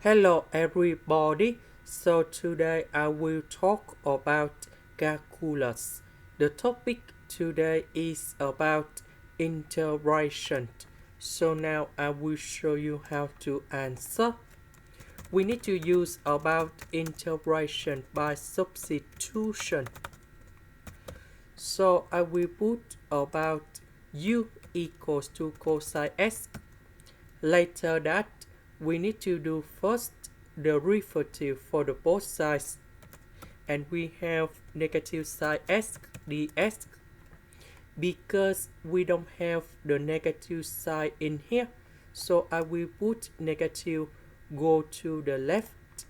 Hello everybody, so today I will talk about calculus. The topic today is about integration. So now I will show you how to answer. We need to use about integration by substitution. So I will put about u equals to cosine x. Later that we need to do first the derivative for the both sides, and we have negative sine x dx. Because we don't have the negative sign in here, so I will put negative go to the left.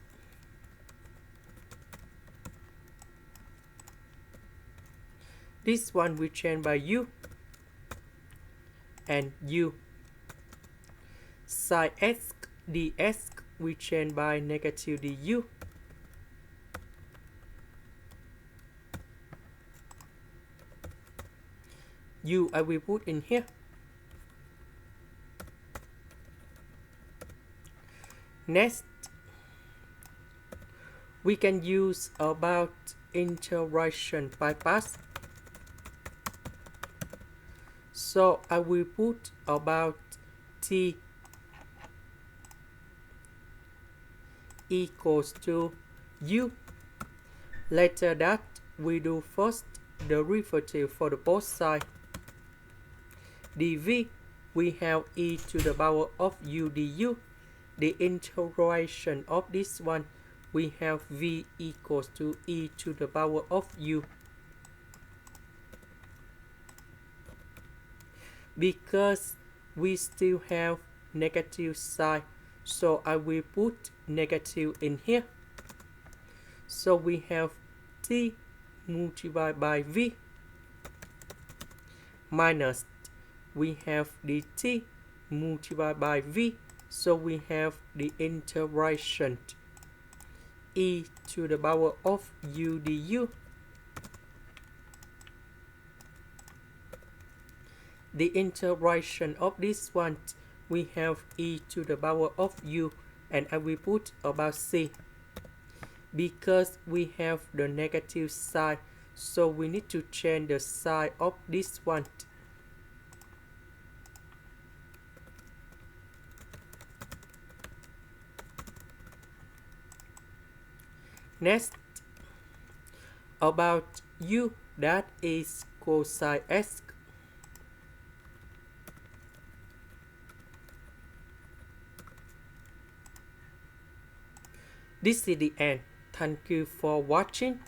This one we change by u, and u. Sine x dx we change by negative du. U I will put in here. Next, we can use about integration by parts. So I will put about t equals to u. Later that we do first the derivative for the both sides. dv we have e to the power of u du. The integration of this one we have v equals to e to the power of u. Because we still have negative sign, so I will put negative in here. So we have t multiplied by v minus we have the t multiplied by v, so we have the integration e to the power of u du. The integration of this one we have e to the power of u, and I will put about c. Because we have the negative sign, so we need to change the sign of this one. Next, about u, that is cosine x. This is the end. Thank you for watching.